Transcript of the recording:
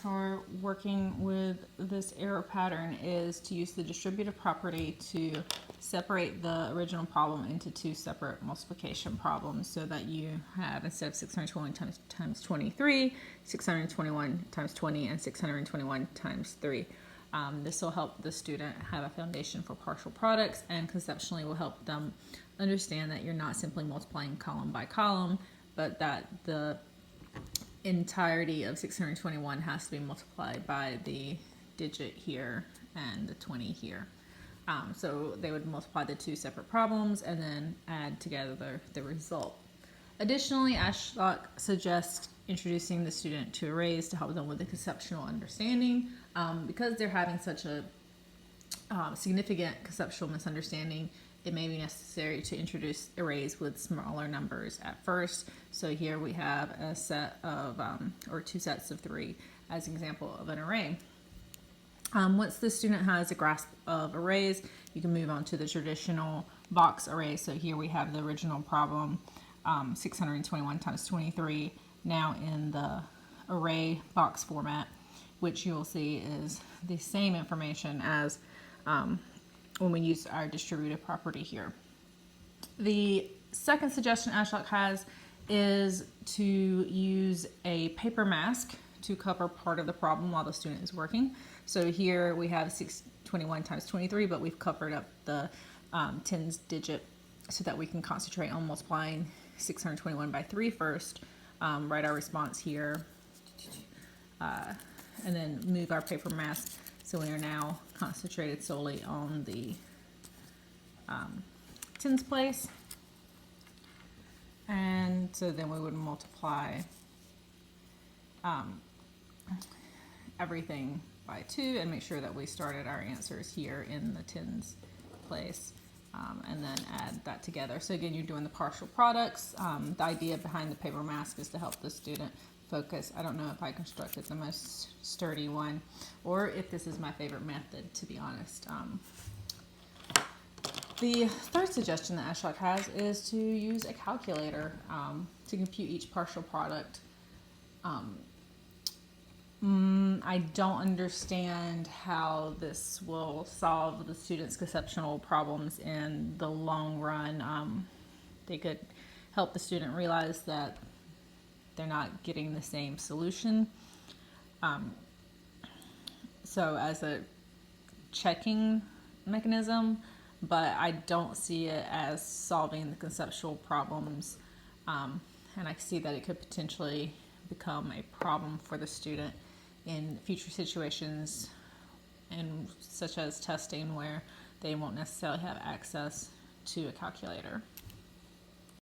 For working with this error pattern is to use the distributive property to separate the original problem into two separate multiplication problems, so that you have, instead of 621 times 23, 621 times 20, and 621 times 3. This will help the student have a foundation for partial products, and conceptually will help them understand that you're not simply multiplying column by column, but that the entirety of 621 has to be multiplied by the digit here and the 20 here. So they would multiply the two separate problems and then add together the result. Additionally, Ashlock suggests introducing the student to arrays to help them with the conceptual understanding. Because they're having such a significant conceptual misunderstanding, it may be necessary to introduce arrays with smaller numbers at first. So here we have a set of, or two sets of 3 as an example of an array. Once the student has a grasp of arrays, you can move on to the traditional box array. So here we have the original problem, 621 times 23, now in the array box format, which you'll see is the same information as when we use our distributive property here. The second suggestion Ashlock has is to use a paper mask to cover part of the problem while the student is working. So here we have 621 times 23, but we've covered up the tens digit so that we can concentrate on multiplying 621 by 3 first, write our response here, and then move our paper mask. So we are now concentrated solely on the tens place. And so then we would multiply everything by 2 and make sure that we started our answers here in the tens place, and then add that together. So again, you're doing the partial products. The idea behind the paper mask is to help the student focus. I don't know if I constructed the most sturdy one or if this is my favorite method, to be honest. The third suggestion that Ashlock has is to use a calculator to compute each partial product. I don't understand how this will solve the students' conceptual problems in the long run. They could help the student realize that they're not getting the same solution. So as a checking mechanism, but I don't see it as solving the conceptual problems. And I see that it could potentially become a problem for the student in future situations, and such as testing, where they won't necessarily have access to a calculator.